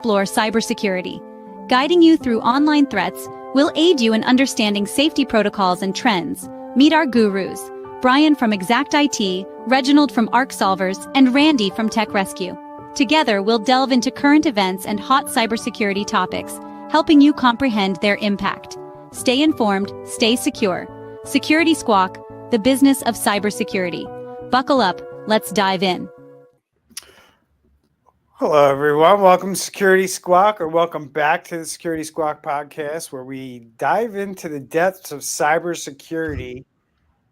explore cybersecurity. Guiding you through online threats, we'll aid you in understanding safety protocols and trends. Meet our gurus, Bryan from Exact IT, Reginald from Arc Solvers, and Randy from Tech Rescue. Together, we'll delve into current events and hot cybersecurity topics, helping you comprehend their impact. Stay informed, stay secure. Security Squawk, the business of cybersecurity. Buckle up, let's dive in. Hello, everyone. Welcome to Security Squawk, or welcome back to the Security Squawk podcast, where we dive into the depths of cybersecurity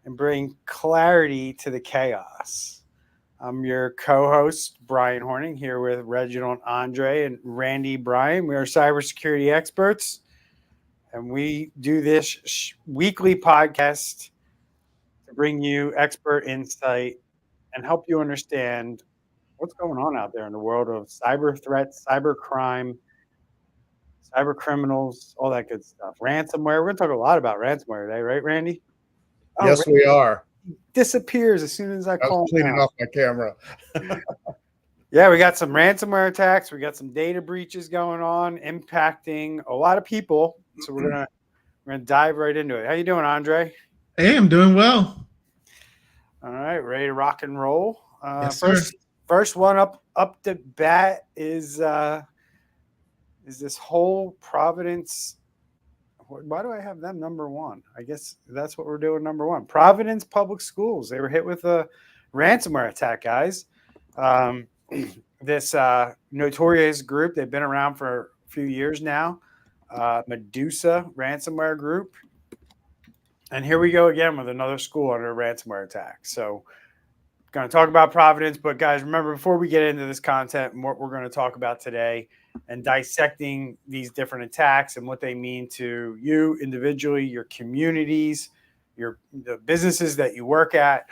and bring clarity to the chaos. I'm your co-host, Bryan Hornung, here with Reginald Andre and Randy Bryan. We are cybersecurity experts, and we do this weekly podcast to bring you expert insight and help you understand what's going on out there in the world of cyber threats, cyber crime, cyber criminals, all that good stuff. Ransomware. We're going to talk a lot about ransomware today, right, Randy? Yes, Randy we are. Disappears as soon as I call him. Cleaning off my camera. Yeah, we got some ransomware attacks. We got some data breaches going on, impacting a lot of people. So we're gonna dive right into it. How you doing, Andre? Hey, I'm doing well. All right, ready to rock and roll. Yes, First one up to bat is this whole Providence. Why do I have them number one? I guess that's what we're doing. Number one, Providence Public Schools. They were hit with a ransomware attack, guys. This notorious group. They've been around for a few years now. Medusa ransomware group. And here we go again with another school under a ransomware attack. So, going to talk about Providence, but guys, remember, before we get into this content and what we're going to talk about today and dissecting these different attacks and what they mean to you individually, your communities, the businesses that you work at,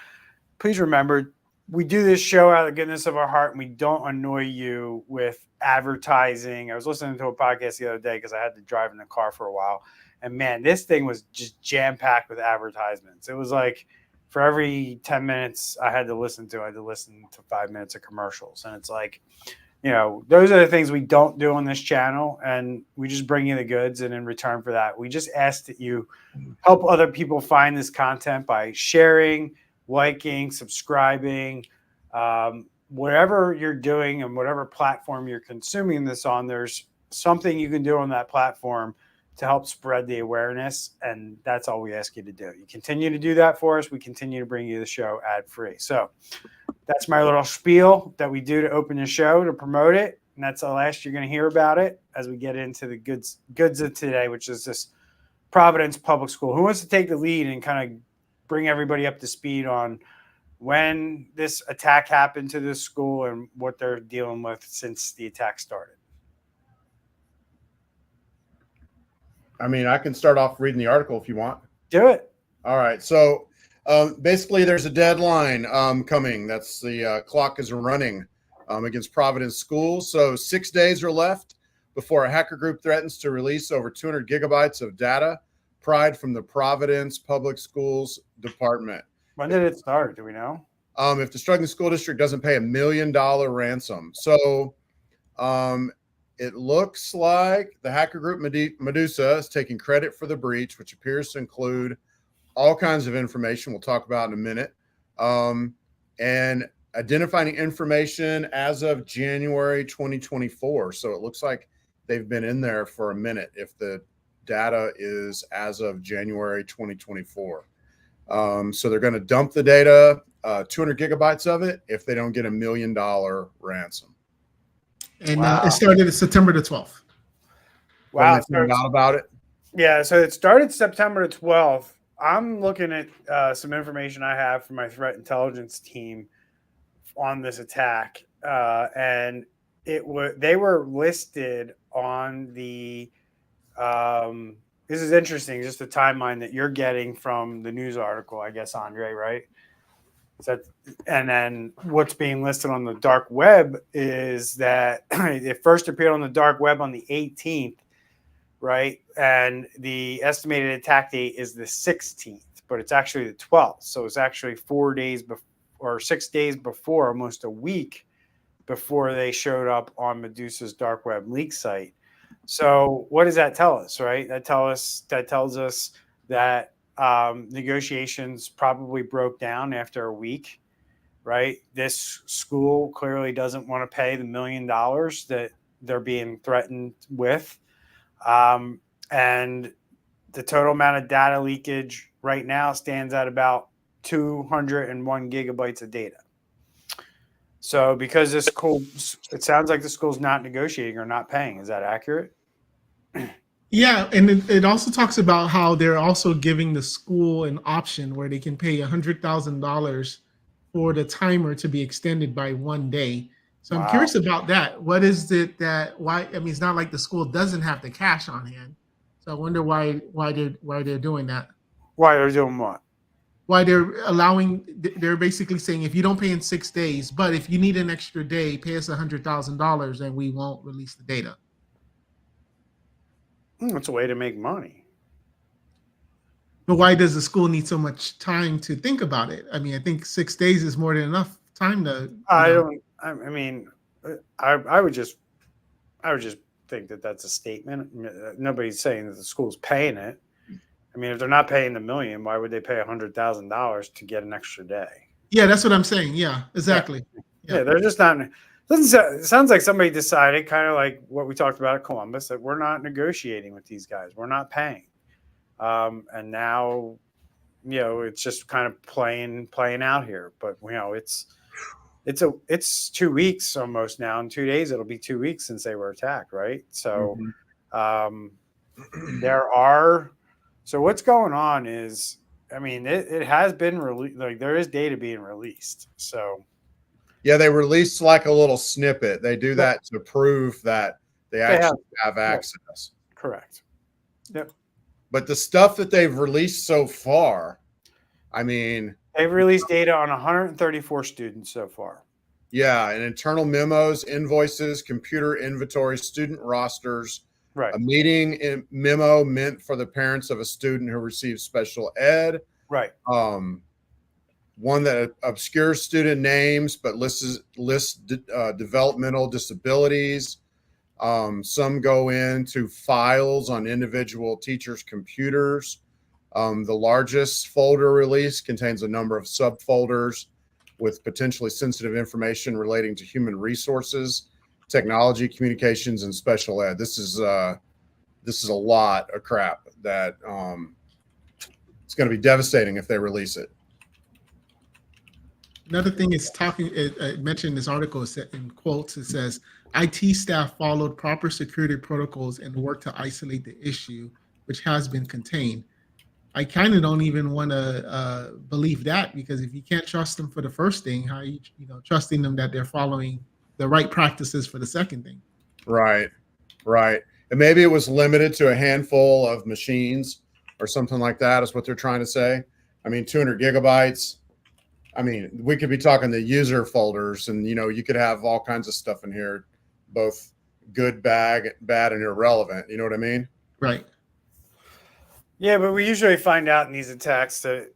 please remember, we do this show out of the goodness of our heart, and we don't annoy you with advertising. I was listening to a podcast the other day because I had to drive in the car for a while, and man, this thing was just jam-packed with advertisements. It was like, for every 10 minutes I had to listen to 5 minutes of commercials. And it's like, those are the things we don't do on this channel. And we just bring you the goods. And in return for that, we just ask that you help other people find this content by sharing, liking, subscribing, whatever you're doing and whatever platform you're consuming this on. There's something you can do on that platform to help spread the awareness, and that's all we ask you to do. You continue to do that for us. We continue to bring you the show ad-free. So that's my little spiel that we do to open the show, to promote it, and that's the last you're going to hear about it as we get into the goods of today, which is this Providence Public School. Who wants to take the lead and kind of bring everybody up to speed on when this attack happened to this school and what they're dealing with since the attack started? I mean, I can start off reading the article if you want. Do it. All right. So basically, there's a deadline coming. That's the clock is running against Providence Schools. So 6 days are left before a hacker group threatens to release over 200 gigabytes of data pried from the Providence Public Schools Department. When did it start? Do we know? If the struggling school district doesn't pay $1 million ransom. So it looks like the hacker group Medusa is taking credit for the breach, which appears to include all kinds of information we'll talk about in a minute, and identifying information as of January 2024. So it looks like they've been in there for a minute if the data is as of January 2024. So they're going to dump the data, 200 gigabytes of it, if they don't get $1 million ransom. And it started September the 12th. Wow. About it. Yeah, so it started September the 12th. I'm looking at some information I have from my threat intelligence team on this attack, and they were listed on the. This is interesting, just the timeline that you're getting from the news article, I guess, Andre, right? And then what's being listed on the dark web is that it first appeared on the dark web on the 18th, right? And the estimated attack date is the 16th, but it's actually the 12th. So it's actually 4 days or 6 days before, almost a week before they showed up on Medusa's dark web leak site. So what does that tell us, right? That tells us that negotiations probably broke down after a week, right? This school clearly doesn't want to pay the $1 million that they're being threatened with. And the total amount of data leakage right now stands at about 201 gigabytes of data. So because this school, it sounds like the school's not negotiating or not paying. Is that accurate? Yeah, and it also talks about how they're also giving the school an option where they can pay $100,000 for the timer to be extended by 1 day. So I'm curious about that. What is it that why? I mean, it's not like the school doesn't have the cash on hand. So I wonder why they're doing that. Why they're doing what? Why they're basically saying if you don't pay in 6 days, but if you need an extra day, pay us $100,000 and we won't release the data. It's a way to make money. But why does the school need so much time to think about it? I mean, I think 6 days is more than enough time to. I would just think that that's a statement. Nobody's saying that the school's paying it. I mean, if they're not paying the $1 million, why would they pay $100,000 to get an extra day? Yeah, that's what I'm saying. Yeah, exactly. Yeah, they're just not. It sounds like somebody decided, kind of like what we talked about at Columbus, that we're not negotiating with these guys. We're not paying. And now, it's just kind of playing out here. But it's 2 weeks almost now. In 2 days, it'll be 2 weeks since they were attacked, right? So, So what's going on is, I mean, it has been released. Like there is data being released. So. Yeah, they released like a little snippet. They do that to prove that they actually have access. Correct. Yep. But the stuff that they've released so far, I mean, they've released data on 134 students so far. Yeah, and internal memos, invoices, computer inventory, student rosters, right? A meeting memo meant for the parents of a student who receives special ed, right? One that obscures student names but lists developmental disabilities. Some go into files on individual teachers' computers. The largest folder release contains a number of subfolders with potentially sensitive information relating to human resources, technology, communications, and special ed. This is a lot of crap that it's going to be devastating if they release it. Another thing is it mentioned in this article in quotes, it says, IT staff followed proper security protocols and worked to isolate the issue, which has been contained. I kind of don't even want to believe that, because if you can't trust them for the first thing, how are you trusting them that they're following the right practices for the second thing? Right. And maybe it was limited to a handful of machines or something like that is what they're trying to say. I mean, 200 gigabytes. I mean, we could be talking the user folders, and you could have all kinds of stuff in here, both good, bad, and irrelevant. You know what I mean? Right. Yeah, but we usually find out in these attacks that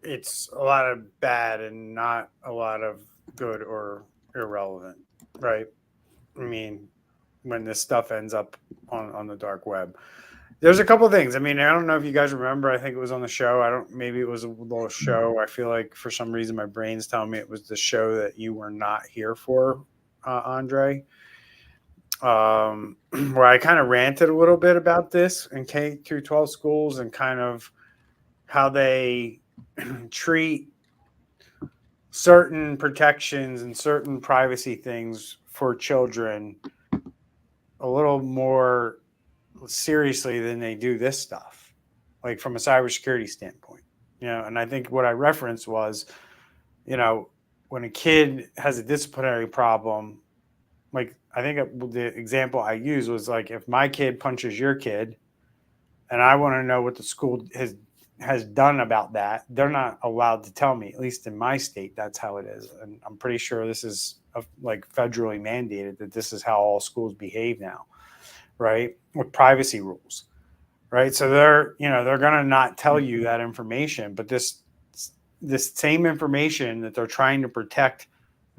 it's a lot of bad and not a lot of good or irrelevant, right? I mean, when this stuff ends up on the dark web. There's a couple of things. I mean, I don't know if you guys remember. I think it was on the show. Maybe it was a little show. I feel like for some reason my brain's telling me it was the show that you were not here for, Andre. Where I kind of ranted a little bit about this in K through 12 schools and kind of how they treat certain protections and certain privacy things for children a little more seriously than they do this stuff, like from a cybersecurity standpoint, and I think what I referenced was, when a kid has a disciplinary problem, like I think the example I used was like, if my kid punches your kid and I want to know what the school has done about that, they're not allowed to tell me, at least in my state, that's how it is. And I'm pretty sure this is like federally mandated that this is how all schools behave now. Right, with privacy rules, right? So they're going to not tell you that information, but this same information that they're trying to protect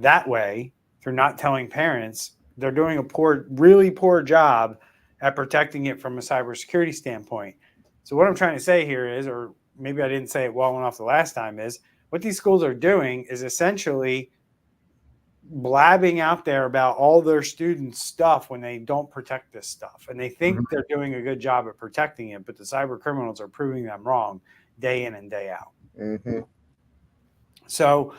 that way through not telling parents, they're doing a really poor job at protecting it from a cybersecurity standpoint. So what I'm trying to say here is, or maybe I didn't say it well enough the last time, is what these schools are doing is essentially blabbing out there about all their students' stuff when they don't protect this stuff. And they think they're doing a good job at protecting it, but the cyber criminals are proving them wrong day in and day out. So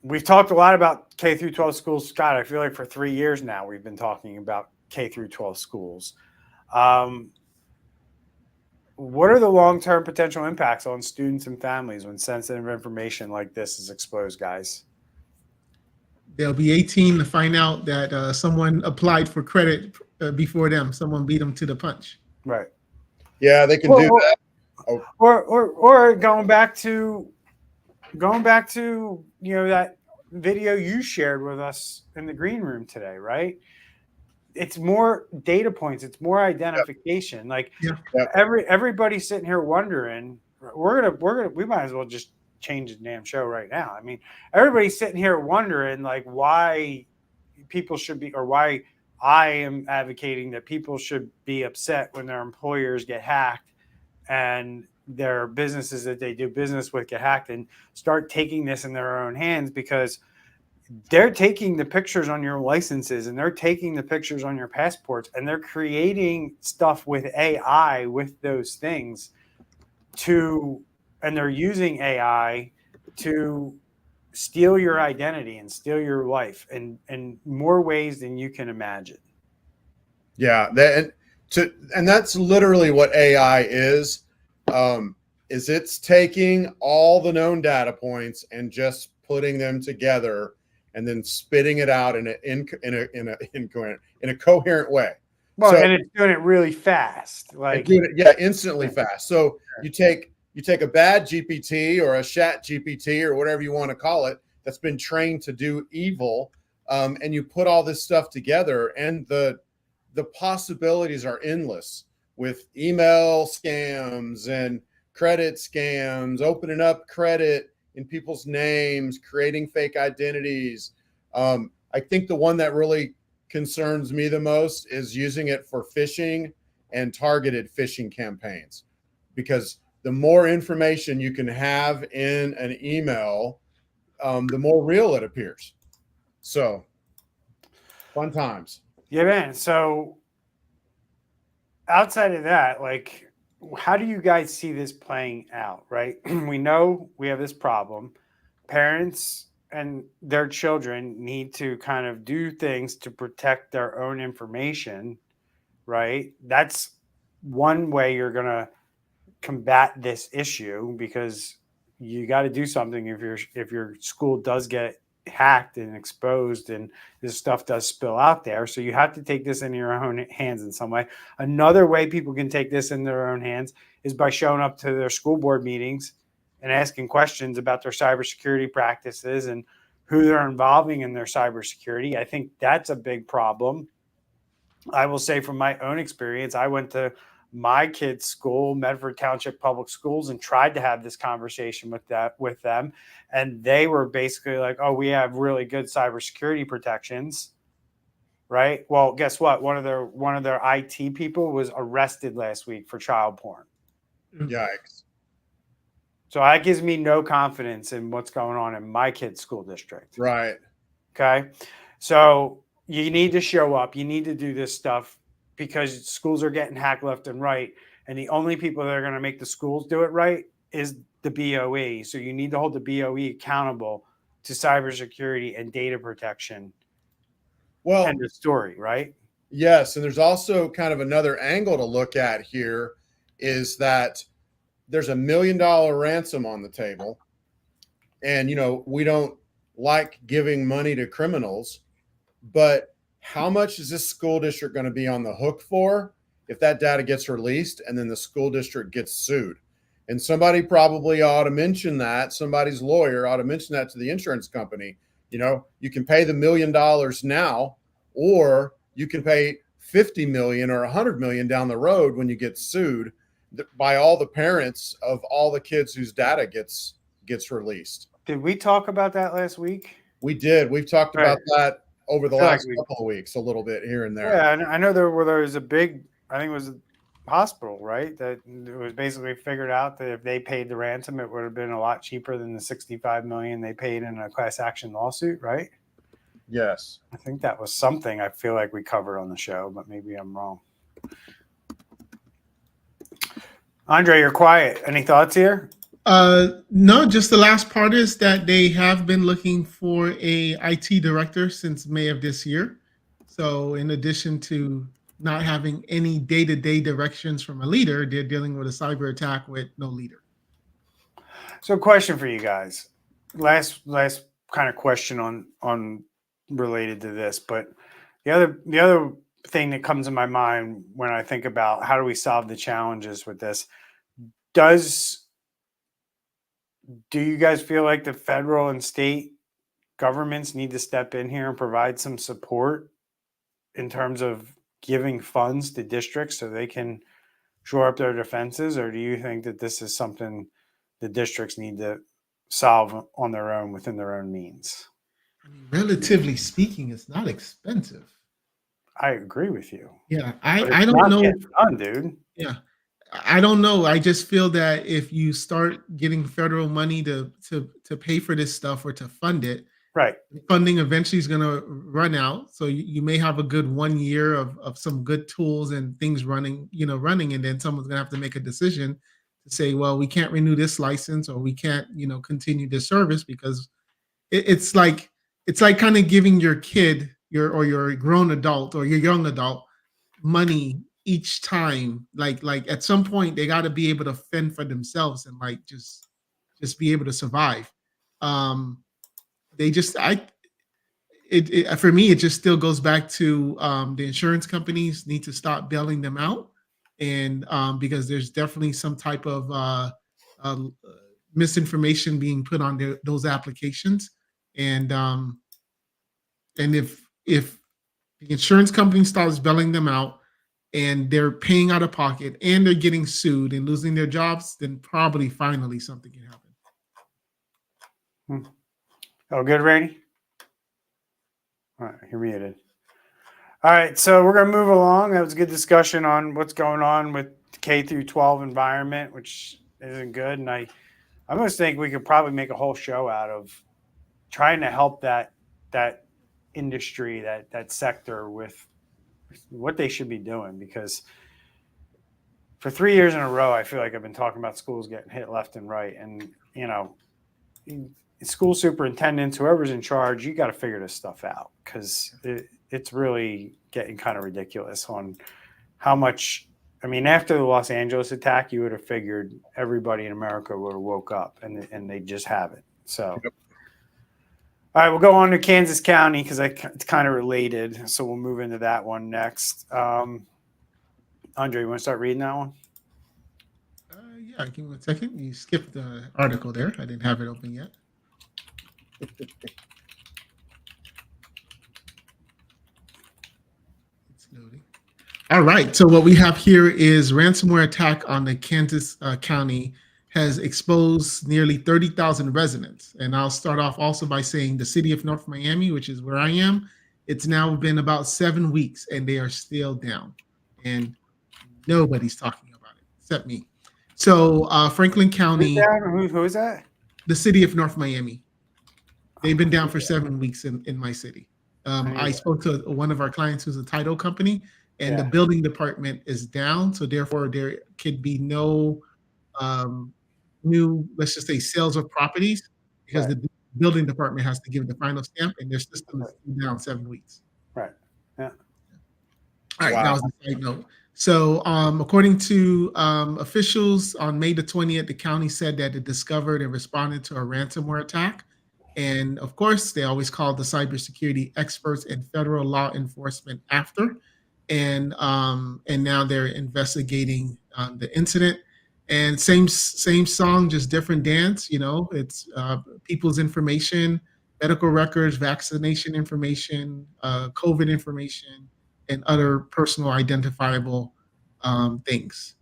we've talked a lot about K through 12 schools. Scott, I feel like for 3 years now, we've been talking about K through 12 schools. What are the long-term potential impacts on students and families when sensitive information like this is exposed, guys? They'll be 18 to find out that someone applied for credit before them. Someone beat them to the punch. Right. Yeah, they can do that. Or going back to that video you shared with us in the green room today, right? It's more data points. It's more identification. Everybody's sitting here wondering. We might as well just change the damn show right now. I mean, everybody's sitting here wondering like why people should be, or why I am advocating that people should be upset when their employers get hacked and their businesses that they do business with get hacked, and start taking this in their own hands, because they're taking the pictures on your licenses and they're taking the pictures on your passports, and they're creating stuff with AI with those things and they're using AI to steal your identity and steal your life in more ways than you can imagine. Yeah. And that's literally what AI is it's taking all the known data points and just putting them together and then spitting it out in a coherent way. Well, and it's doing it really fast, instantly fast. So you take a bad GPT or a chat GPT or whatever you want to call it that's been trained to do evil, and you put all this stuff together, and the possibilities are endless with email scams and credit scams, opening up credit in people's names, creating fake identities. I think the one that really concerns me the most is using it for phishing and targeted phishing campaigns, because the more information you can have in an email, the more real it appears. So fun times. Yeah, man. So outside of that, like, how do you guys see this playing out, right? We know we have this problem. Parents and their children need to kind of do things to protect their own information, right? That's one way you're going to combat this issue, because you got to do something if your school does get hacked and exposed and this stuff does spill out there. So you have to take this in your own hands in some way. Another way people can take this in their own hands is by showing up to their school board meetings and asking questions about their cybersecurity practices and who they're involving in their cybersecurity. I think that's a big problem. I will say from my own experience, I went to my kids' school, Medford Township Public Schools, and tried to have this conversation with them. And they were basically like, oh, we have really good cybersecurity protections, right? Well, guess what? One of their IT people was arrested last week for child porn. Yikes. So that gives me no confidence in what's going on in my kid's school district. Right. Okay. So you need to show up. You need to do this stuff, because schools are getting hacked left and right. And the only people that are going to make the schools do it right is the BOE. So you need to hold the BOE accountable to cybersecurity and data protection. Well, end of story, right? Yes. And there's also kind of another angle to look at here, is that there's $1 million ransom on the table. And, we don't like giving money to criminals, but how much is this school district going to be on the hook for if that data gets released and then the school district gets sued? And somebody probably ought to mention that. Somebody's lawyer ought to mention that to the insurance company. You can pay the $1 million now, or you can pay 50 million or 100 million down the road when you get sued by all the parents of all the kids whose data gets released. Did we talk about that last week? We did. We've talked about that over the last couple of weeks, a little bit here and there. Yeah, and I know there was a big, I think it was a hospital, right? That it was basically figured out that if they paid the ransom, it would have been a lot cheaper than the $65 million they paid in a class action lawsuit, right? Yes. I think that was something I feel like we covered on the show, but maybe I'm wrong. Andre, you're quiet. Any thoughts here? No, just the last part is that they have been looking for a IT director since May of this year. So in addition to not having any day-to-day directions from a leader, they're dealing with a cyber attack with no leader. So question for you guys. Last kind of question on related to this, but the other thing that comes in my mind when I think about how do we solve the challenges with this, do you guys feel like the federal and state governments need to step in here and provide some support in terms of giving funds to districts so they can shore up their defenses? Or do you think that this is something the districts need to solve on their own within their own means? I mean, relatively speaking, it's not expensive. I agree with you. Yeah, I don't know. Fun, dude. Yeah. I don't know. I just feel that if you start getting federal money to pay for this stuff or to fund it, right, funding eventually is going to run out. So you may have a good 1 year of some good tools and things running, and then someone's going to have to make a decision to say, well, we can't renew this license or we can't, continue this service, because it's like kind of giving your kid your grown adult or your young adult money each time. Like at some point they got to be able to fend for themselves and just be able to survive. For me, it just still goes back to the insurance companies need to stop bailing them out, and because there's definitely some type of misinformation being put on those applications, and if the insurance company starts bailing them out and they're paying out of pocket and they're getting sued and losing their jobs, then probably finally something can happen. Oh, good, Randy? All right, you're muted. All right, so we're going to move along. That was a good discussion on what's going on with the K through 12 environment, which isn't good. And I almost think we could probably make a whole show out of trying to help that industry, that sector with what they should be doing, because for 3 years in a row, I feel like I've been talking about schools getting hit left and right. And, school superintendents, whoever's in charge, you got to figure this stuff out, because it's really getting kind of ridiculous on how much. I mean, after the Los Angeles attack, you would have figured everybody in America would have woke up, and they just haven't. So. Yep. All right, we'll go on to Kansas County because it's kind of related. So we'll move into that one next. Andre, you want to start reading that one? Yeah, give me 1 second. You skipped the article there. I didn't have it open yet. It's loading. All right, so what we have here is ransomware attack on the Kansas County has exposed nearly 30,000 residents. And I'll start off also by saying the city of North Miami, which is where I am, it's now been about 7 weeks and they are still down. And nobody's talking about it except me. So Franklin County. Who is that? The city of North Miami. They've been down for 7 weeks in my city. I spoke to one of our clients who's a title company, and the building department is down. So therefore there could be no new, let's just say, sales of properties, because the building department has to give the final stamp, and their system is down 7 weeks. Right. Yeah. All right. That was a side note. So according to officials, on May the 20th, the county said that it discovered and responded to a ransomware attack. And of course, they always call the cybersecurity experts and federal law enforcement after. And now they're investigating the incident. And same song, just different dance. It's people's information, medical records, vaccination information, COVID information, and other personal identifiable things.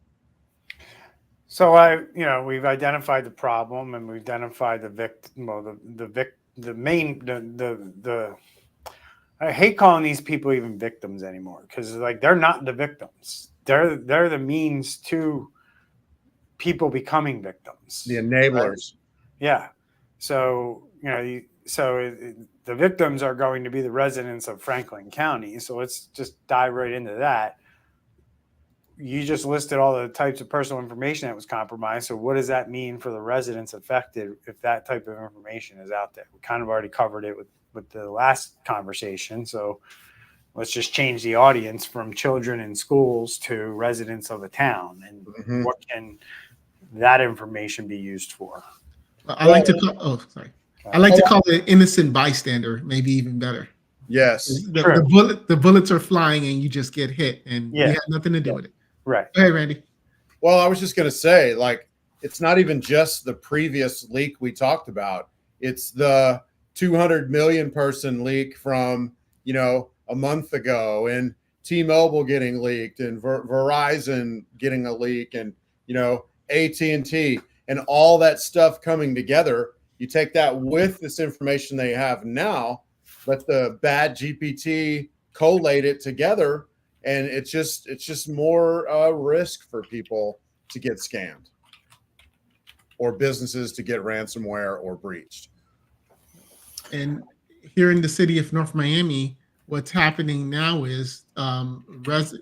So we've identified the problem, and we've identified the victim, I hate calling these people even victims anymore, because like they're not the victims. They're the means to people becoming victims. The enablers. Right? Yeah. So, the victims are going to be the residents of Franklin County. So let's just dive right into that. You just listed all the types of personal information that was compromised. So what does that mean for the residents affected if that type of information is out there? We kind of already covered it with the last conversation. So let's just change the audience from children in schools to residents of a town. And what can that information be used for? I like to call it innocent bystander, maybe even better. Yes. The bullets are flying and you just get hit and you have nothing to do with it. Right. Hey, Randy. Well, I was just going to say, like, it's not even just the previous leak we talked about. It's the 200 million person leak from, a month ago, and T-Mobile getting leaked, and Verizon getting a leak, and, AT&T, and all that stuff coming together. You take that with this information they have now, let the bad GPT collate it together, and it's just more risk for people to get scammed or businesses to get ransomware or breached. And here in the city of North Miami, what's happening now is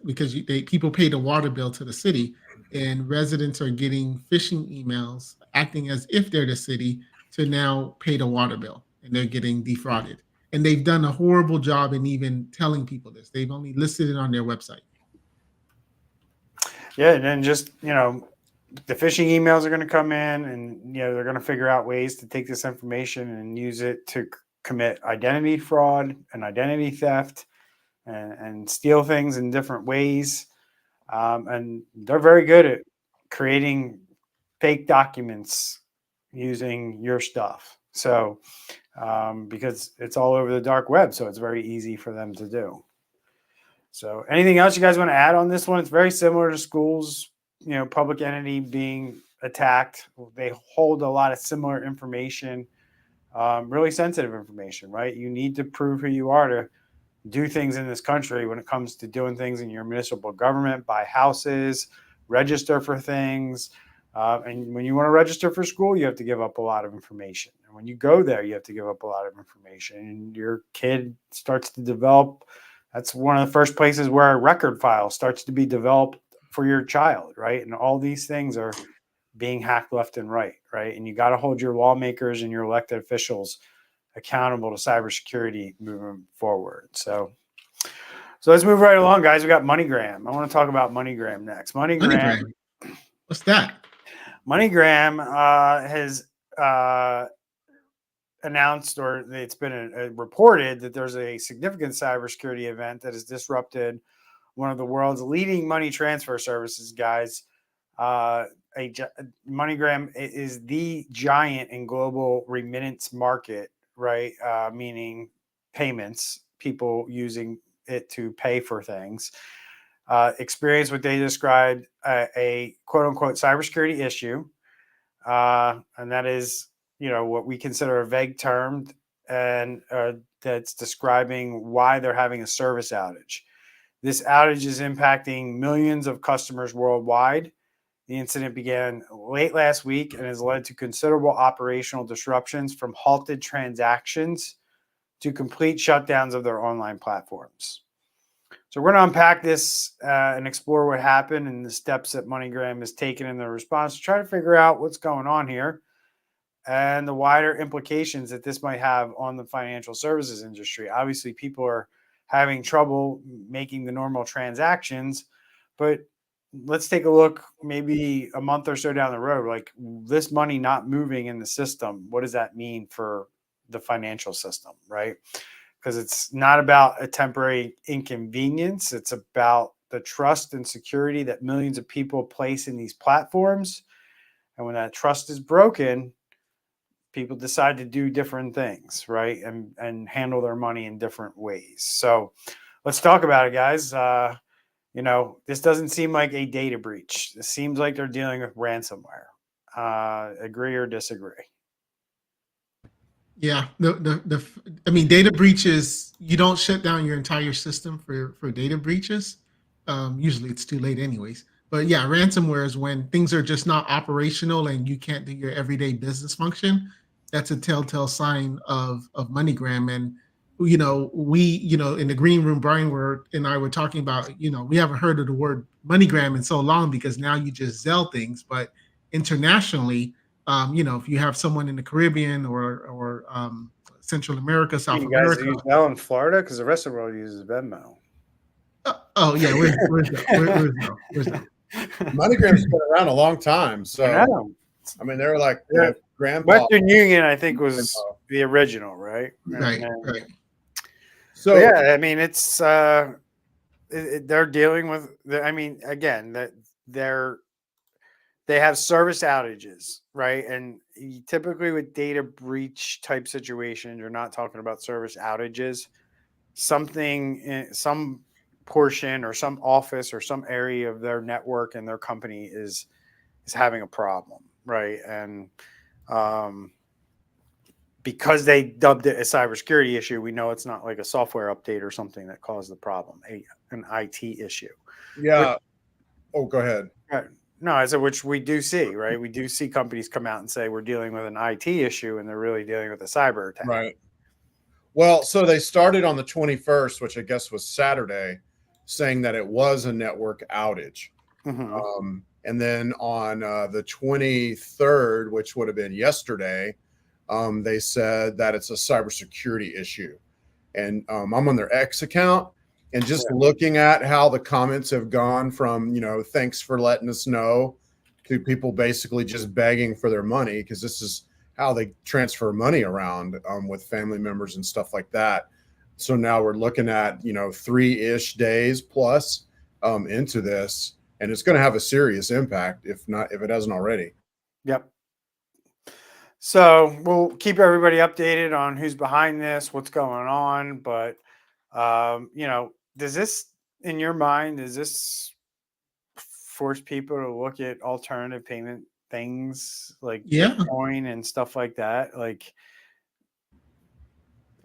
because people pay the water bill to the city, and residents are getting phishing emails acting as if they're the city to now pay the water bill, and they're getting defrauded. And they've done a horrible job in even telling people this. They've only listed it on their website. Yeah, and then just, the phishing emails are going to come in, and, they're going to figure out ways to take this information and use it to commit identity fraud and identity theft and steal things in different ways. And they're very good at creating fake documents using your stuff. So, because it's all over the dark web, so it's very easy for them to do. So anything else you guys want to add on this one? It's very similar to schools, public entity being attacked. They hold a lot of similar information, really sensitive information, right? You need to prove who you are to do things in this country when it comes to doing things in your municipal government, buy houses, register for things. And when you want to register for school, you have to give up a lot of information. And when you go there, you have to give up a lot of information. And your kid starts to develop. That's one of the first places where a record file starts to be developed for your child, right? And all these things are being hacked left and right? And you got to hold your lawmakers and your elected officials accountable to cybersecurity moving forward. So let's move right along, guys. We got MoneyGram. I want to talk about MoneyGram next. MoneyGram. What's that? MoneyGram has announced, or it's been reported, that there's a significant cybersecurity event that has disrupted one of the world's leading money transfer services, guys. MoneyGram is the giant in global remittance market, right? Meaning payments, people using it to pay for things. Experienced what they described a quote unquote cybersecurity issue. And that is, what we consider a vague term, and that's describing why they're having a service outage. This outage is impacting millions of customers worldwide. The incident began late last week and has led to considerable operational disruptions, from halted transactions to complete shutdowns of their online platforms. So we're going to unpack this and explore what happened and the steps that MoneyGram has taken in their response to try to figure out what's going on here and the wider implications that this might have on the financial services industry. Obviously, people are having trouble making the normal transactions, but let's take a look maybe a month or so down the road, like this money not moving in the system. What does that mean for the financial system, right? Because it's not about a temporary inconvenience. It's about the trust and security that millions of people place in these platforms. And when that trust is broken, people decide to do different things, right? And handle their money in different ways. So let's talk about it, guys. This doesn't seem like a data breach. This seems like they're dealing with ransomware. Agree or disagree? Yeah, I mean, data breaches, you don't shut down your entire system for data breaches. Usually it's too late anyways. But yeah, ransomware is when things are just not operational and you can't do your everyday business function. That's a telltale sign of MoneyGram. And in the green room, Brian and I were talking about, we haven't heard of the word MoneyGram in so long because now you just Zelle things, but internationally, if you have someone in the Caribbean or Central America, South You guys America. use Zelle in Florida because the rest of the world uses Venmo. Oh yeah, where's Zelle? Where's Zelle? MoneyGram's been around a long time, so I mean they're like grandpa. Western Union, I think, was the original, right? Right. So yeah, I mean it's they're dealing with. I mean, again, that they have service outages, right? And typically with data breach type situations, you're not talking about service outages. Something, some portion or some office or some area of their network and their company is having a problem, right? And because they dubbed it a cybersecurity issue, we know it's not like a software update or something that caused the problem, an IT issue. Yeah. Oh, go ahead. No, I said, which we do see, right? We do see companies come out and say we're dealing with an IT issue, and they're really dealing with a cyber attack. Right. Well, so they started on the 21st, which I guess was Saturday, saying that it was a network outage. Mm-hmm. And then on the 23rd, which would have been yesterday, they said that it's a cybersecurity issue. And I'm on their X account. And just looking at how the comments have gone from, thanks for letting us know, to people basically just begging for their money, because this is how they transfer money around with family members and stuff like that. So now we're looking at, 3-ish days plus into this, and it's going to have a serious impact if it hasn't already. Yep. So we'll keep everybody updated on who's behind this, what's going on. But, does this, in your mind, does this force people to look at alternative payment things like Bitcoin and stuff like that? Like,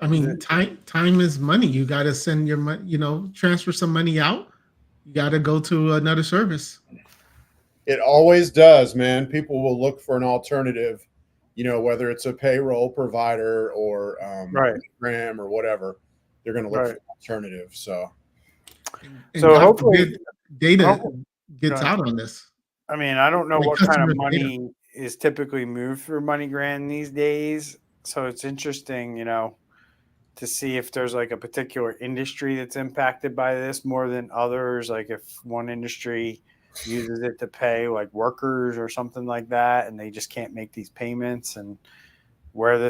I mean, time is money. You got to send your money, transfer some money out. You got to go to another service. It always does, man. People will look for an alternative, whether it's a payroll provider or MoneyGram or whatever. They're going to look for an alternative. So hopefully data gets out on this. I mean, I don't know what kind of money is typically moved through MoneyGram these days. So it's interesting, to see if there's like a particular industry that's impacted by this more than others. Like if one industry uses it to pay like workers or something like that, and they just can't make these payments, and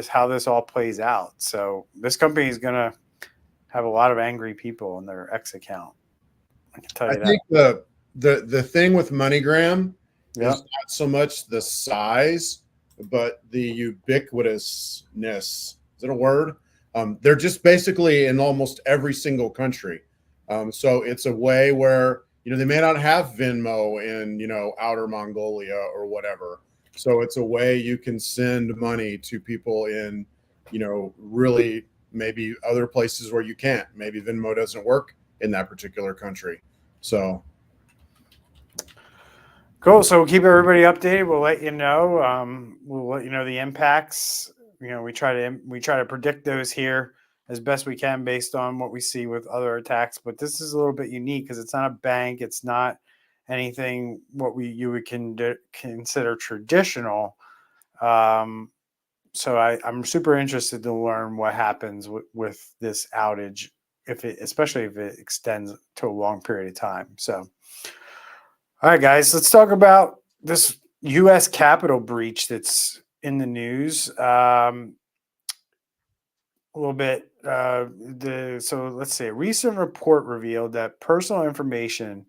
how this all plays out. So this company is going to have a lot of angry people in their X account. I can tell you that. I think the thing with MoneyGram is not so much the size, but the ubiquitousness. Is it a word? They're just basically in almost every single country. So it's a way where, they may not have Venmo in, outer Mongolia or whatever. So it's a way you can send money to people in, really maybe other places where you can't. Maybe Venmo doesn't work in that particular country. So cool. So we'll keep everybody updated. We'll let you know. We'll let you know the impacts. We try to predict those here as best we can based on what we see with other attacks. But this is a little bit unique because it's not a bank. It's not anything you would consider traditional. So I'm super interested to learn what happens with this outage, especially if it extends to a long period of time. So, all right, guys, let's talk about this U.S. Capitol breach that's in the news. A little bit. So let's see. A recent report revealed that personal information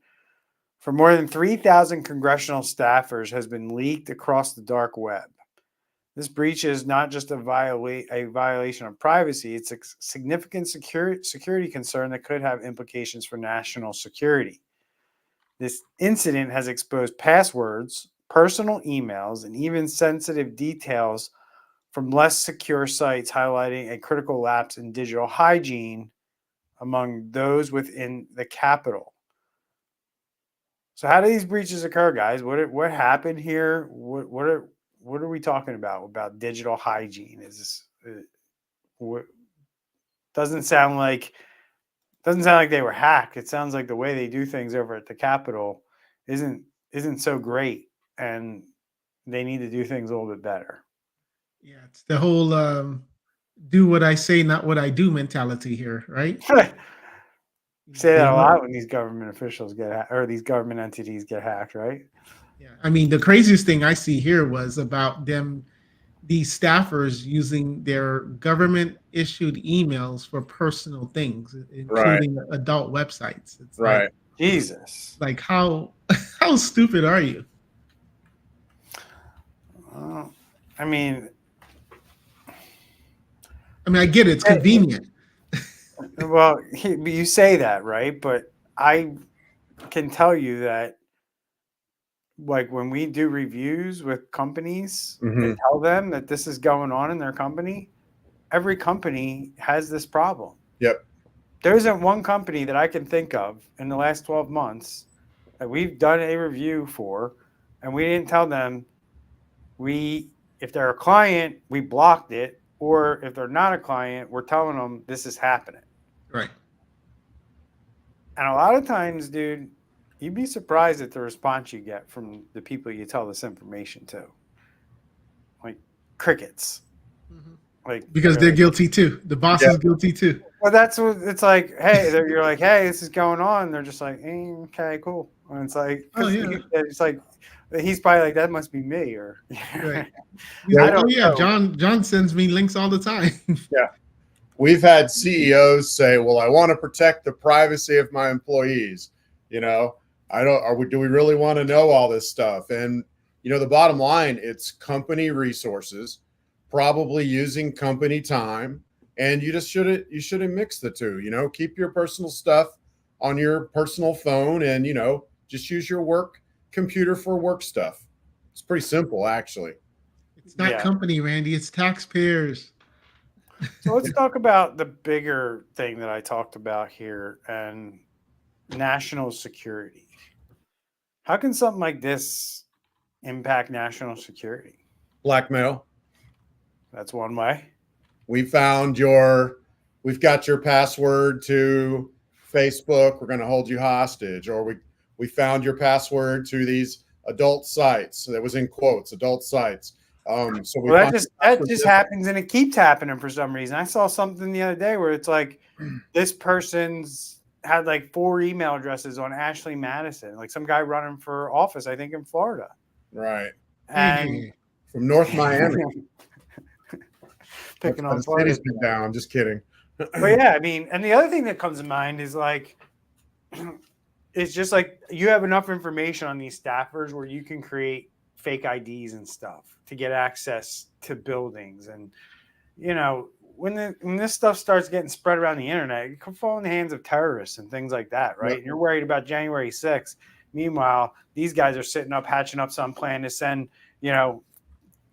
for more than 3,000 congressional staffers has been leaked across the dark web. This breach is not just a violation of privacy, it's a significant security concern that could have implications for national security. This incident has exposed passwords, personal emails, and even sensitive details from less secure sites, highlighting a critical lapse in digital hygiene among those within the Capitol. So how do these breaches occur, guys? What happened here? What are we talking about digital hygiene? Is this doesn't sound like they were hacked. It sounds like the way they do things over at the Capitol isn't so great, and they need to do things a little bit better. Yeah, it's the whole do what I say, not what I do mentality here, right? Say that a lot when these government officials or these government entities get hacked, right? Yeah, I mean, the craziest thing I see here was about these staffers using their government issued emails for personal things, including adult websites. It's Right. Jesus. Like how stupid are you? I mean, I get it. It's convenient. Well, you say that, right? But I can tell you that, like, when we do reviews with companies and tell them that this is going on in their company, every company has this problem. Yep. There isn't one company that I can think of in the last 12 months that we've done a review for, and we didn't tell them if they're a client, we blocked it, or if they're not a client, we're telling them this is happening. Right. And a lot of times, dude, you'd be surprised at the response you get from the people you tell this information to. Like crickets. Mm-hmm. Like, because they're guilty too. The boss is guilty too. Well, that's what it's like. Hey, you're like, hey, this is going on. They're just like, okay, cool. And it's like, it's like, he's probably like, that must be me, or right. John sends me links all the time. Yeah. We've had CEOs say, well, I want to protect the privacy of my employees. You know, do we really want to know all this stuff? And, you know, the bottom line, it's company resources, probably using company time. And you shouldn't mix the two, you know, keep your personal stuff on your personal phone and, you know, just use your work computer for work stuff. It's pretty simple, actually. It's not company, Randy, it's taxpayers. So let's talk about the bigger thing that I talked about here, and national security. How can something like this impact national security? Blackmail. That's one way. We've got your password to Facebook. We're going to hold you hostage. Or we found your password to these adult sites. That was in quotes, adult sites. So that just happens, and it keeps happening for some reason. I saw something the other day where it's like this person's had like 4 email addresses on Ashley Madison, like some guy running for office, I think in Florida. Right. And from North Miami. Picking on Florida. City's been down. Just kidding. But yeah, I mean, and the other thing that comes to mind is like, it's just like you have enough information on these staffers where you can create fake IDs and stuff to get access to buildings. And, you know, when this stuff starts getting spread around the internet, it can fall in the hands of terrorists and things like that, right? Yep. And you're worried about January 6th. Meanwhile, these guys are sitting up, hatching up some plan to send, you know,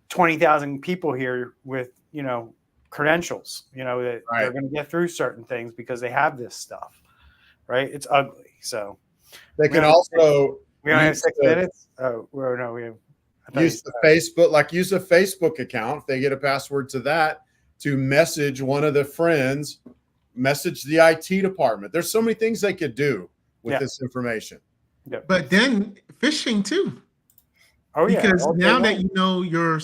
20,000 people here with, you know, credentials, you know, that they're going to get through certain things because they have this stuff, right? It's ugly. So they can also... We only have 6 minutes? Oh, well, no, we have... Use a Facebook account. If they get a password to that, to message one of the friends, message the IT department. There's so many things they could do with this information. Yeah. But then phishing too. Oh yeah. Because now that you know your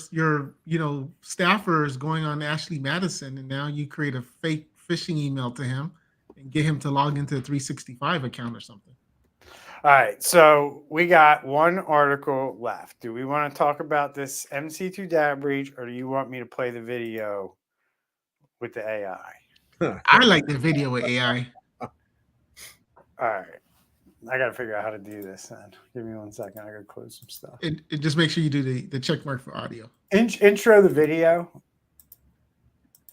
staffer is going on Ashley Madison, and now you create a fake phishing email to him and get him to log into a 365 account or something. All right, so we got one article left. Do we want to talk about this MC2 data breach, or do you want me to play the video with the AI? I like the video with AI. All right. I got to figure out how to do this then. Give me 1 second. I got to close some stuff. It just make sure you do the check mark for audio. Intro the video.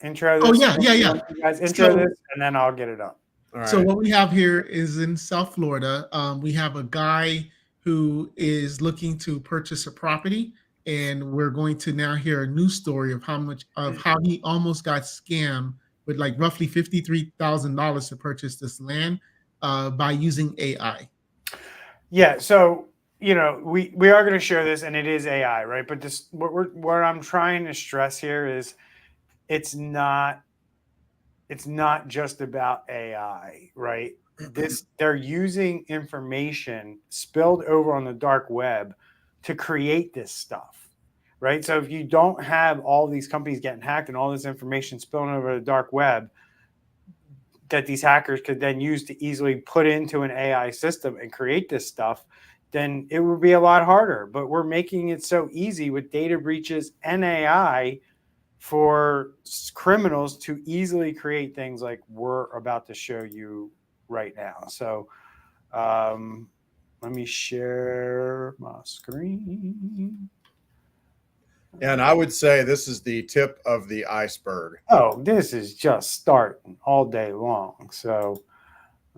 Intro this. Oh, yeah. You guys intro this, and then I'll get it up. Right. So what we have here is in South Florida. We have a guy who is looking to purchase a property, and we're going to now hear a new story of how he almost got scammed with like roughly $53,000 to purchase this land by using AI. Yeah. So, we are going to share this, and it is AI, right? But this, what I'm trying to stress here is it's not just about AI, right? They're using information spilled over on the dark web to create this stuff, right? So if you don't have all these companies getting hacked and all this information spilling over the dark web that these hackers could then use to easily put into an AI system and create this stuff, then it would be a lot harder. But we're making it so easy with data breaches and AI for criminals to easily create things like we're about to show you right now. So let me share my screen. And I would say this is the tip of the iceberg. Oh, this is just starting all day long. So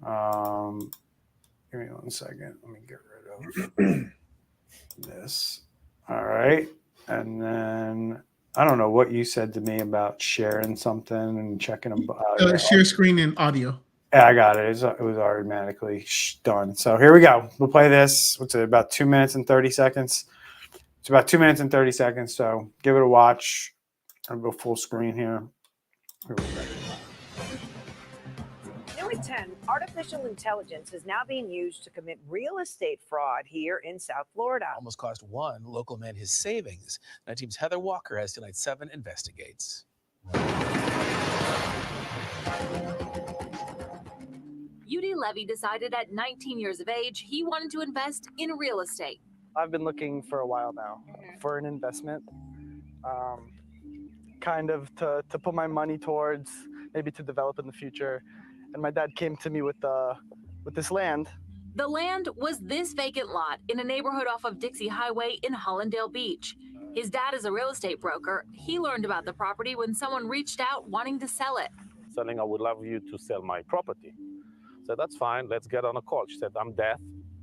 give me 1 second. Let me get rid of this. All right. And then I don't know what you said to me about sharing something and checking them. Share screen and audio. Yeah, I got it. It was automatically done. So here we go. We'll play this. What's it, about 2 minutes and 30 seconds? It's about 2 minutes and 30 seconds. So give it a watch. I'll go full screen here. New at 10, artificial intelligence is now being used to commit real estate fraud here in South Florida. Almost cost one local man his savings. Night Team's Heather Walker has Tonight 7 investigates. UD Levy decided at 19 years of age he wanted to invest in real estate. I've been looking for a while now for an investment, kind of to put my money towards, maybe to develop in the future. And my dad came to me with this land. The land was this vacant lot in a neighborhood off of Dixie Highway in Hollandale Beach. His dad is a real estate broker. He learned about the property when someone reached out wanting to sell it. Selling, I would love you to sell my property. So that's fine. Let's get on a call. She said, I'm deaf.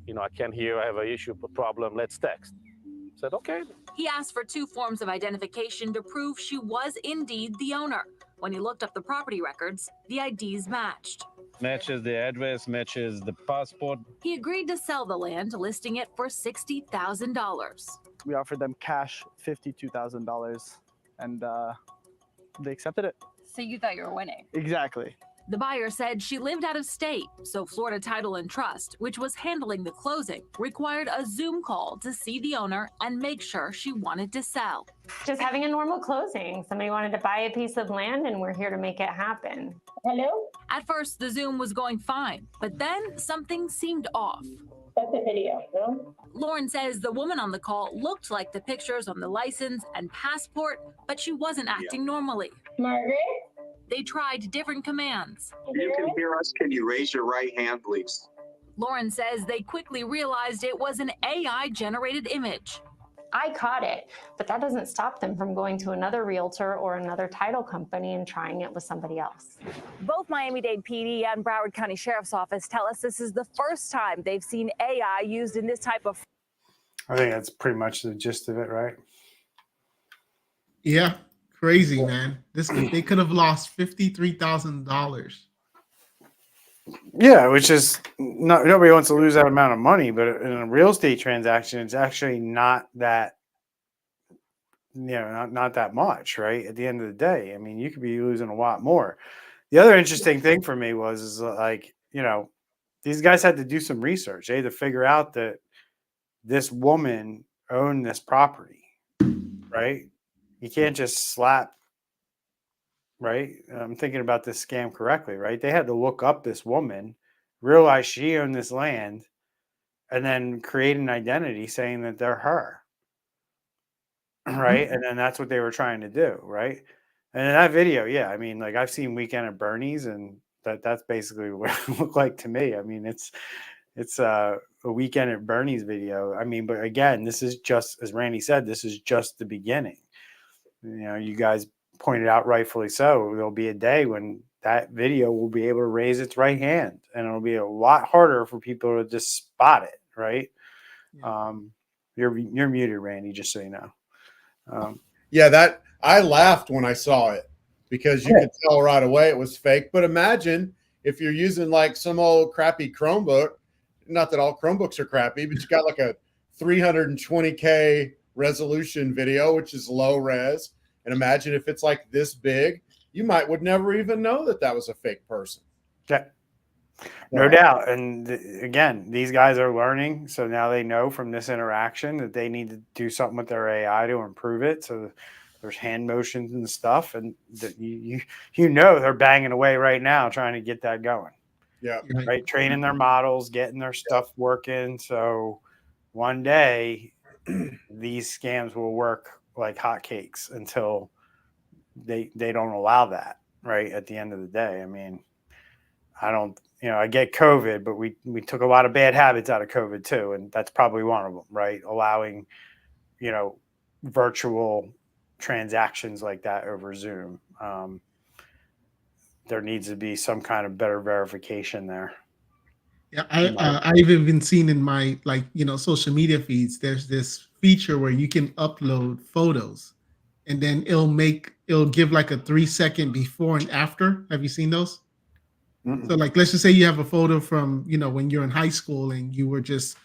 I can't hear. I have an issue, a problem. Let's text. I said, okay. He asked for 2 forms of identification to prove she was indeed the owner. When he looked up the property records, the IDs matched. Matches the address, matches the passport. He agreed to sell the land, listing it for $60,000. We offered them cash, $52,000, and they accepted it. So you thought you were winning? Exactly. The buyer said she lived out of state, so Florida Title and Trust, which was handling the closing, required a Zoom call to see the owner and make sure she wanted to sell. Just having a normal closing. Somebody wanted to buy a piece of land and we're here to make it happen. Hello? At first, the Zoom was going fine, but then something seemed off. That's a video, no? Lauren says the woman on the call looked like the pictures on the license and passport, but she wasn't acting normally. Margaret? They tried different commands. If you can hear us, can you raise your right hand, please? Lauren says they quickly realized it was an AI-generated image. I caught it, but that doesn't stop them from going to another realtor or another title company and trying it with somebody else. Both Miami-Dade PD and Broward County Sheriff's Office tell us this is the first time they've seen AI used in this type of. I think that's pretty much the gist of it, right? Yeah, crazy, man. They could have lost $53,000. Yeah, which is nobody wants to lose that amount of money, but in a real estate transaction, it's actually not that, not that much, right? At the end of the day, I mean, you could be losing a lot more. The other interesting thing for me is like, these guys had to do some research. They had to figure out that this woman owned this property, right? You can't just slap. Right? I'm thinking about this scam correctly, right? They had to look up this woman, realize she owned this land, and then create an identity saying that they're her. Right? And then that's what they were trying to do, right? And in that video, yeah, I mean, like I've seen Weekend at Bernie's, and that's basically what it looked like to me. I mean, it's a Weekend at Bernie's video. I mean, but again, this is just, as Randy said, this is just the beginning. You guys pointed out rightfully so, there'll be a day when that video will be able to raise its right hand, and it'll be a lot harder for people to just spot it, right? Yeah. You're muted, Randy, just so you know. Yeah, that I laughed when I saw it because you could tell right away it was fake. But imagine if you're using like some old crappy Chromebook, not that all Chromebooks are crappy, but you got like a 320K resolution video, which is low res. And imagine if it's like this big, you would never even know that that was a fake person. Yeah. No doubt. And again, these guys are learning. So now they know from this interaction that they need to do something with their AI to improve it. So there's hand motions and stuff. And that you know, they're banging away right now trying to get that going. Yeah. Right. Training their models, getting their stuff working. So one day these scams will work like hotcakes until they don't allow that. Right. At the end of the day. I mean, I get COVID, but we took a lot of bad habits out of COVID too. And that's probably one of them, right? Allowing, virtual transactions like that over Zoom. There needs to be some kind of better verification there. Yeah, I've even seen in my social media feeds, there's this feature where you can upload photos and then it'll give like a 3-second before and after. Have you seen those? Mm-mm. So like, let's just say you have a photo from, when you're in high school and you were just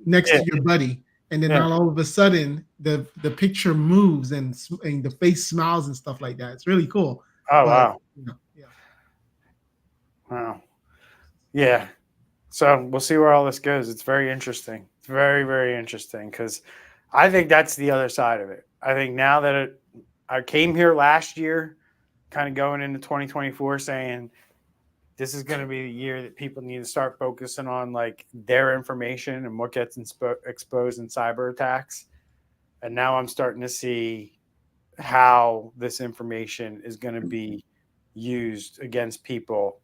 next to your buddy. And then all of a sudden the picture moves and the face smiles and stuff like that. It's really cool. Oh, wow. Wow. Yeah. So we'll see where all this goes. It's very interesting. It's very, very interesting because I think that's the other side of it. I think now that I came here last year, kind of going into 2024 saying, this is going to be the year that people need to start focusing on like their information and what gets exposed in cyber attacks. And now I'm starting to see how this information is going to be used against people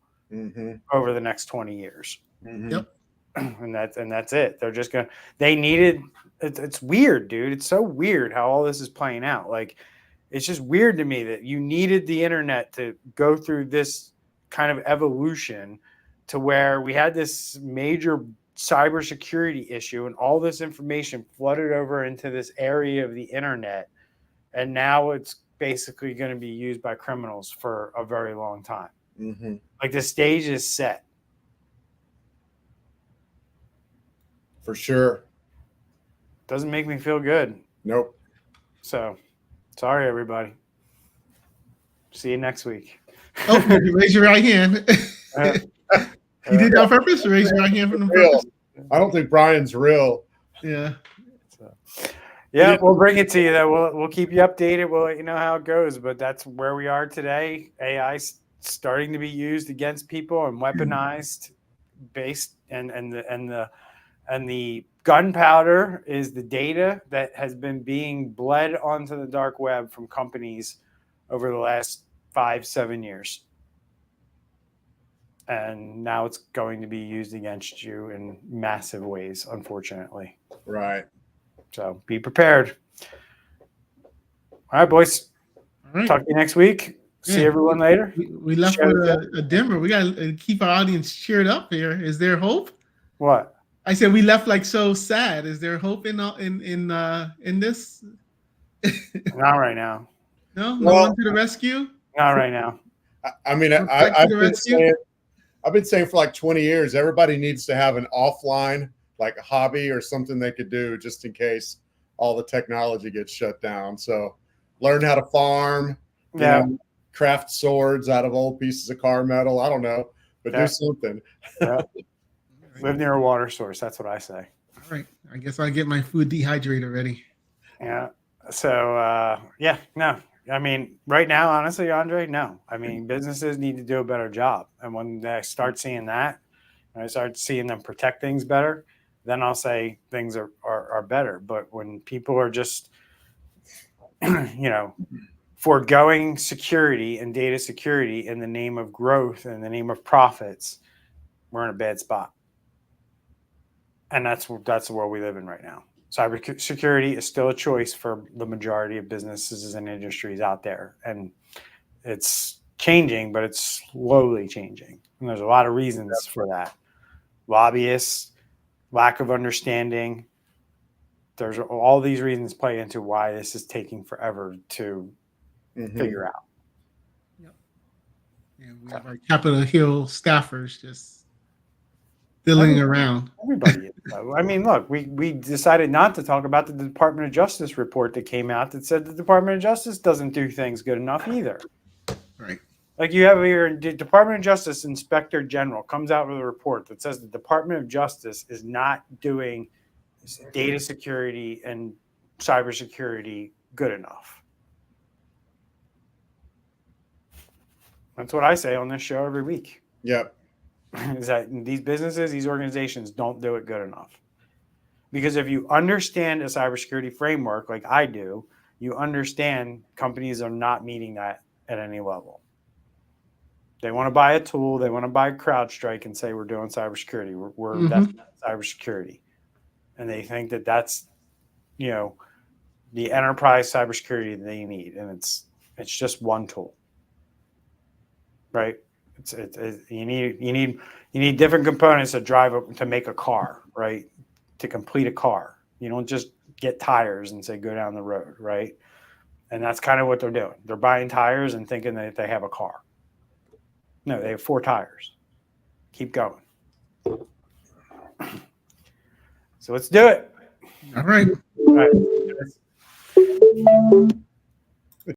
over the next 20 years. Mm-hmm. Yep. And that's it. They're just it's weird, dude. It's so weird how all this is playing out. Like, it's just weird to me that you needed the internet to go through this kind of evolution to where we had this major cybersecurity issue and all this information flooded over into this area of the internet. And now it's basically going to be used by criminals for a very long time. Mm-hmm. Like the stage is set. For sure. Doesn't make me feel good. Nope. So sorry, everybody. See you next week. Oh, raise your right hand. You did that on purpose? Raise your right hand from the purpose? I don't think Brian's real. Yeah. Yeah, we'll bring it to you. Though we'll keep you updated. We'll let you know how it goes. But that's where we are today. AI starting to be used against people and weaponized, based and the gunpowder is the data that has been being bled onto the dark web from companies over the last 5-7 years. And now it's going to be used against you in massive ways, unfortunately. Right. So be prepared. All right, boys. All right. Talk to you next week. See everyone later. We left with a dimmer. We got to keep our audience cheered up here. Is there hope? What? I said we left like so sad. Is there hope in this? Not right now. No one to the rescue. Not right now. I mean, I've been saying for like 20 years, everybody needs to have an offline like a hobby or something they could do just in case all the technology gets shut down. So learn how to farm, craft swords out of old pieces of car metal. I don't know, but do something. Live near a water source. That's what I say. All right. I guess I'll get my food dehydrator ready. Yeah. So, no. I mean, right now, honestly, Andre, no. I mean, businesses need to do a better job. And when I start seeing that, and I start seeing them protect things better, then I'll say things are better. But when people are just, foregoing security and data security in the name of growth and in the name of profits, we're in a bad spot. And that's the world we live in right now. Cybersecurity is still a choice for the majority of businesses and industries out there. And it's changing, but it's slowly changing. And there's a lot of reasons for that. Lobbyists, lack of understanding, there's all these reasons play into why this is taking forever to figure out. And we have our Capitol Hill staffers just fiddling around. Everybody. I mean, look, we decided not to talk about the Department of Justice report that came out that said the Department of Justice doesn't do things good enough either. Right. Like you have here, the Department of Justice Inspector General comes out with a report that says the Department of Justice is not doing data security and cybersecurity good enough. That's what I say on this show every week. Yep. Is that these businesses, these organizations don't do it good enough. Because if you understand a cybersecurity framework like I do, you understand companies are not meeting that at any level. They want to buy a tool, they want to buy CrowdStrike and say we're doing cybersecurity. We're that's cybersecurity. And they think that that's, you know, the enterprise cybersecurity they need. And it's just one tool. Right? You need different components to make a car, right? To complete a car. You don't just get tires and say go down the road, right? And that's kind of what they're doing. They're buying tires and thinking that they have a car. No, they have 4 tires. Keep going. So let's do it. All right. All right.